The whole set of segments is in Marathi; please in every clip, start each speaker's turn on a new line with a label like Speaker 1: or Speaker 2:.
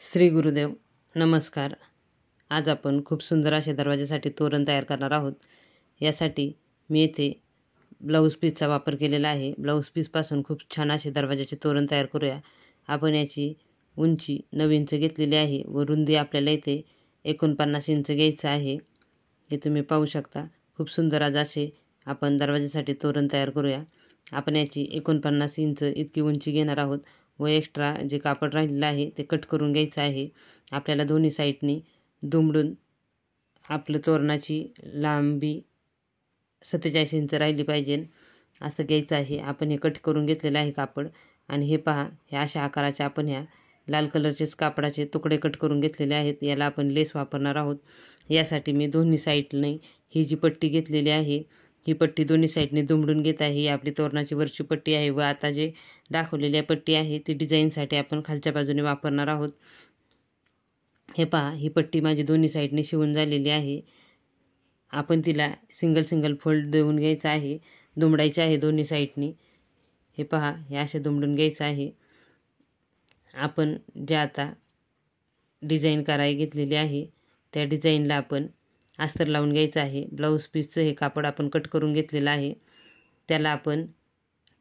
Speaker 1: श्री गुरुदेव नमस्कार। आज आपण खूप सुंदर अशा दरवाजासाठी तोरण तयार करणार आहोत। यासाठी मी येथे ब्लाऊज पीसचा वापर केलेला आहे। ब्लाऊज पीसपासून खूप छान असे दरवाजाचे तोरण तयार करूया। आपण याची उंची 9 इंच घेतलेली आहे व रुंदी आपल्याला इथे 49 इंच घ्यायचं आहे। हे तुम्ही पाहू शकता। खूप सुंदर आज असे आपण दरवाजासाठी तोरण तयार करूया। आपण याची 49 इंच इतकी उंची घेणार आहोत व एक्स्ट्रा जे कापड राहिलेलं आहे ते कट करून घ्यायचं आहे। आपल्याला दोन्ही साईडनी दुमडून आपलं तोरणाची लांबी 47 इंच राहिली पाहिजे असं घ्यायचं आहे। आपण हे कट करून घेतलेलं आहे कापड आणि हे पहा, ह्या अशा आकाराचे आपण ह्या लाल कलरचेच कापडाचे तुकडे कट करून घेतलेले आहेत। याला आपण लेस वापरणार आहोत। यासाठी मी दोन्ही साईडने ही जी पट्टी घेतलेली आहे ही पट्टी दोन्ही साईडने दुमडून घेत आहे। ही आपली तोरणाची वरची पट्टी आहे व आता जे दाखवलेली पट्टी आहे ती डिझाईनसाठी आपण खालच्या बाजूने वापरणार आहोत। हे पहा, ही पट्टी माझी दोन्ही साईडने शिवून झालेली आहे। आपण तिला सिंगल फोल्ड देऊन घ्यायचं आहे, दुमडायचे आहे दोन्ही साईडनी। हे पहा, हे असे दुमडून घ्यायचं आहे। आपण जे आता डिझाईन करायला घेतलेली आहे त्या डिझाईनला आपण अस्तर लावून घ्यायचं आहे। ब्लाऊज पीसचं हे कापड आपण कट करून घेतलेलं आहे, त्याला आपण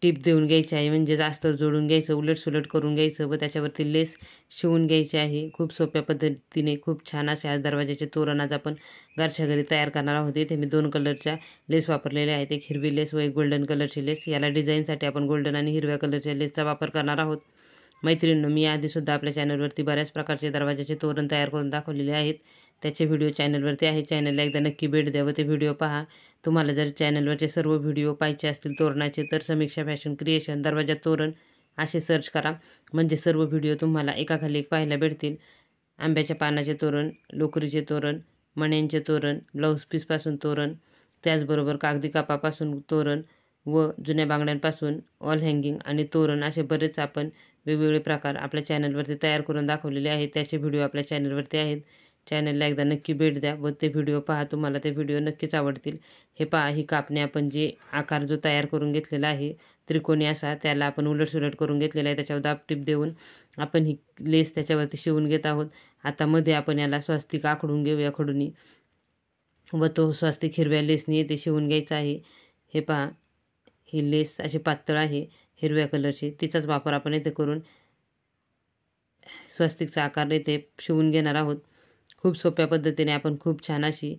Speaker 1: टिप देऊन घ्यायची आहे, म्हणजे अस्तर जोडून घ्यायचं, उलटसुलट करून घ्यायचं व त्याच्यावरती लेस शिवून घ्यायची आहे। खूप सोप्या पद्धतीने खूप छान असे आज दरवाजाचे तोरण आज आपण घरच्या घरी तयार करणार आहोत। इथे मी 2 कलरच्या लेस वापरलेल्या आहेत, एक हिरवी लेस व एक गोल्डन कलरची लेस। याला डिझाईनसाठी आपण गोल्डन आणि हिरव्या कलरच्या लेसचा वापर करणार आहोत। मैत्रिणींनो, मी आधीसुद्धा आपल्या चॅनलवरती बऱ्याच प्रकारचे दरवाजाचे तोरण तयार करून दाखवलेले आहेत, त्याचे व्हिडिओ चॅनलवरती आहे। चॅनलला एकदा नक्की भेट द्या व ते व्हिडिओ पहा। तुम्हाला जर चॅनलवरचे सर्व व्हिडिओ पाहायचे असतील तोरणाचे तर समीक्षा फॅशन क्रिएशन दरवाजा तोरण असे सर्च करा, म्हणजे सर्व व्हिडिओ तुम्हाला एकाखाली एक पाहायला भेटतील। आंब्याच्या पानाचे तोरण, लोकरीचे तोरण, मण्यांचे तोरण, ब्लाऊज पीसपासून तोरण, त्याचबरोबर कागदी कापापासून तोरण व जुन्या बांगड्यांपासून ऑल हँगिंग आणि तोरण असे बरेच आपण वेगवेगळे प्रकार आपल्या चॅनलवरती तयार करून दाखवलेले आहेत। त्याचे व्हिडिओ आपल्या चॅनलवरती आहेत। चॅनलला एकदा नक्की भेट द्या व ते व्हिडिओ पहा, तुम्हाला ते व्हिडिओ नक्कीच आवडतील। हे पहा, ही कापणे आपण जे आकार जो तयार करून घेतलेला आहे त्रिकोणी असा, त्याला आपण उलटसुलट करून घेतलेला आहे। त्याच्यावर दाब टीप देऊन आपण ही लेस त्याच्यावरती शिवून घेत आहोत। आता मध्ये आपण याला स्वस्तिक आखडून घेऊया खडूनी व तो स्वस्तिक हिरव्या लेसने ते शिवून घ्यायचा आहे। हे पहा, ही लेस अशी पातळ आहे हिरव्या कलरची, तिचाच वापर आपण इथे करून स्वस्तिकचा आकार इथे शिवून घेणार आहोत। खूप सोप्या पद्धतीने आपण खूप छान अशी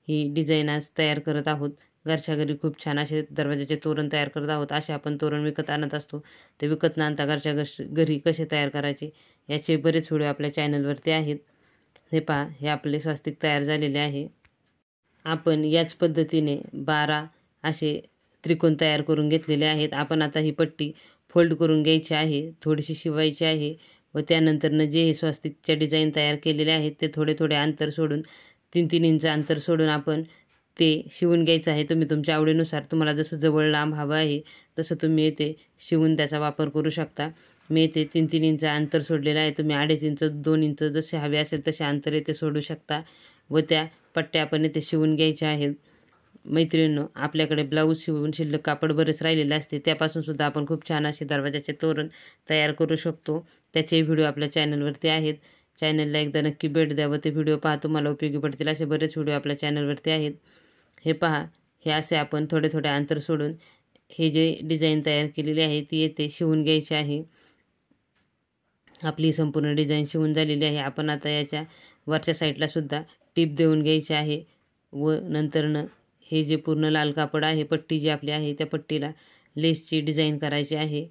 Speaker 1: ही डिझाईन आज तयार करत आहोत। घरच्या घरी खूप छान असे दरवाजाचे तोरण तयार करत आहोत। असे आपण तोरण विकत आणत असतो, ते विकत न आणता घरच्या घरी कसे तयार करायचे याचे बरेच व्हिडिओ आपल्या चॅनलवरती आहेत। हे पहा, हे आपले स्वस्तिक तयार झालेले आहे। आपण याच पद्धतीने 12 असे त्रिकोण तयार करून घेतलेले आहेत। आपण आता ही पट्टी फोल्ड करून घ्यायची आहे, थोडीशी शिवायची आहे व त्यानंतरनं जे हे स्वस्तिकच्या डिझाईन तयार केलेले आहेत ते थोडे अंतर सोडून 3-3 इंच अंतर सोडून आपण ते शिवून घ्यायचं आहे। तुम्ही तुमच्या आवडीनुसार तुम्हाला जसं जवळ लांब हवं आहे तसं तुम्ही इथे शिवून त्याचा वापर करू शकता। मी इथे 3-3 इंच अंतर सोडलेलं आहे, तुम्ही 2.5 इंच 2 इंच जसे हवे असेल तसे अंतर इथे सोडू शकता व त्या पट्ट्या आपण इथे शिवून घ्यायच्या आहेत। मैत्रिणींनो, आपल्याकडे ब्लाऊज शिवून शिल्लक कापड बरेच राहिलेले असते, त्यापासून सुद्धा आपण खूप छान असे दरवाजाचे तोरण तयार करू शकतो। त्याचे व्हिडिओ आपल्या चॅनलवरती आहेत। चॅनलला एकदा नक्की भेट द्या व ते व्हिडिओ पहा, तुम्हाला उपयोगी पडतील असे बरेच व्हिडिओ आपल्या चॅनलवरती आहेत। हे पहा, हे असे आपण थोडे अंतर सोडून हे जे डिझाईन तयार केलेली आहे ती येथे शिवून घ्यायची आहे। आपली संपूर्ण डिझाईन शिवून झालेली आहे। आपण आता याच्या वरच्या साईडला सुद्धा टीप देऊन घ्यायची आहे व नंतरनं हे जे पूर्ण लाल कापड आहे, पट्टी जी आपली आहे त्या पट्टीला लेसची डिझाईन करायची आहे।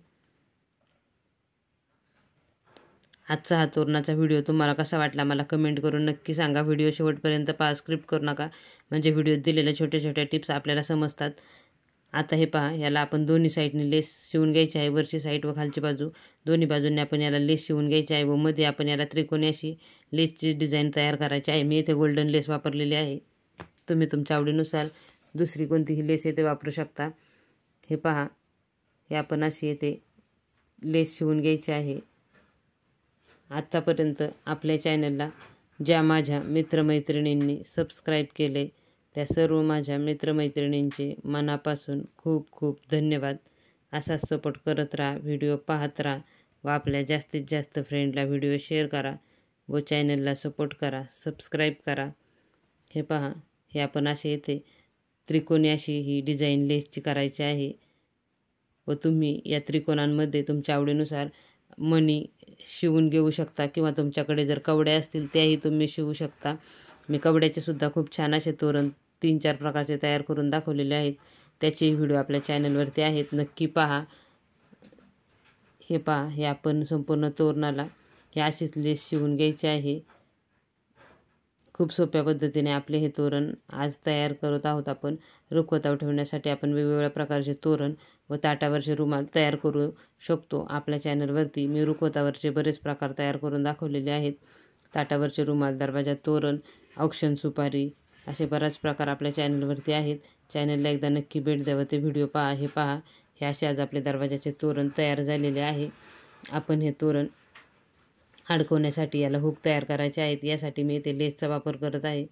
Speaker 1: आजचा हा तोरणाचा व्हिडिओ तुम्हाला कसा वाटला मला कमेंट करून नक्की सांगा। व्हिडिओ शेवटपर्यंत पहा, स्क्रिप्ट करू नका, म्हणजे व्हिडिओत दिलेल्या छोट्या टिप्स आपल्याला समजतात। आता हे पहा, याला आपण दोन्ही साईडने लेस शिवून घ्यायची आहे, वरची साईड व खालची बाजू दोन्ही बाजूंनी आपण याला लेस शिवून घ्यायची आहे व मध्ये आपण याला त्रिकोणी अशी लेसची डिझाईन तयार करायची आहे। मी इथे गोल्डन लेस वापरलेली आहे, तुम्ही तुमच्या आवडीनुसार दुसरी कोणतीही लेस येथे वापरू शकता। हे पहा, हे आपण अशी येथे लेस शिवून घ्यायची आहे। आत्तापर्यंत आपल्या चॅनलला ज्या माझ्या मित्रमैत्रिणींनी सबस्क्राईब केले त्या सर्व माझ्या मित्रमैत्रिणींचे मनापासून खूप खूप धन्यवाद। असाच सपोर्ट करत राहा, व्हिडिओ पाहत राहा व आपल्या जास्तीत जास्त फ्रेंडला व्हिडिओ शेअर करा। व चॅनलला सपोर्ट करा, सबस्क्राईब करा. हे पहा, हे आपण असे येथे त्रिकोणी अशी ही डिझाईन लेसची करायची आहे व तुम्ही या त्रिकोणांमध्ये तुमच्या आवडीनुसार मणी शिवून घेऊ शकता किंवा तुमच्याकडे जर कवड्या असतील त्याही तुम्ही शिवू शकता. मी कवड्याचे सुद्धा खूप छान असे तोरण 3-4 प्रकारचे तयार करून दाखवलेले आहेत. त्याचे व्हिडिओ आपल्या चॅनलवरती आहेत, नक्की पहा. हे पहा, हे आपण संपूर्ण तोरणाला हे अशीच लेस शिवून घ्यायची आहे. खूप सोप्या पद्धतीने आपले हे तोरण आज तयार करत आहोत आपण. रुखवतावर ठेवण्यासाठी आपण वेगवेगळ्या प्रकारचे तोरण व ताटावरचे रुमाल तयार करू शकतो. आपल्या चॅनलवरती मी रुखवतावरचे बरेच प्रकार तयार करून दाखवलेले आहेत. ताटावरचे रुमाल, दरवाजा तोरण, औक्षण सुपारी असे बरेच प्रकार आपल्या चॅनलवरती आहेत. चॅनलला एकदा नक्की भेट द्या व ते व्हिडिओ पहा. हे पहा, हे असे आज आपले दरवाजाचे तोरण तयार झालेले आहे. आपण हे तोरण अडकवण्यासाठी याला हुक तयार करायचे आहेत. यासाठी मी इथे लेसचा वापर करत आहे.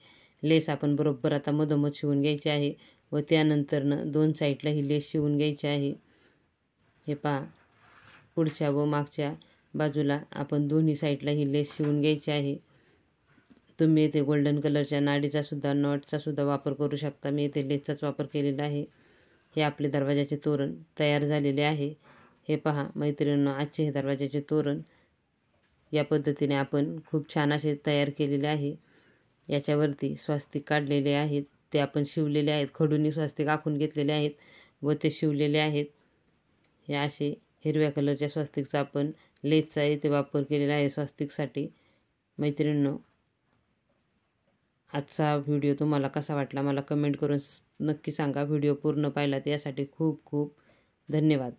Speaker 1: लेस आपण बरोबर आता मधोमध शिवून घ्यायची आहे व त्यानंतरनं 2 साईडला ही लेस शिवून घ्यायची आहे. हे पहा, पुढच्या व मागच्या बाजूला आपण दोन्ही साईडला ही लेस शिवून घ्यायची आहे. तुम्ही इथे गोल्डन कलरच्या नाडीचा सुद्धा, नॉटचा सुद्धा वापर करू शकता. मी इथे लेसचाच वापर केलेला आहे. हे आपले दरवाजाचे तोरण तयार झालेले आहे. हे पहा मैत्रिणींनो, आजचे हे दरवाजाचे तोरण या पद्धतीने आपण खूप छान असे तयार केलेले आहे. याच्यावरती स्वास्तिक काढलेले आहेत, ते आपण शिवलेले आहेत. खडूंनी स्वास्तिक आखून घेतलेले आहेत व ते शिवलेले आहेत. हे असे हिरव्या कलरच्या स्वास्तिकचा आपण लेसचा इथे वापर केलेला आहे स्वास्तिकसाठी. मैत्रिणींनो, आजचा व्हिडिओ तुम्हाला कसा वाटला मला कमेंट करून नक्की सांगा. व्हिडिओ पूर्ण पाहिलात यासाठी खूप खूप धन्यवाद.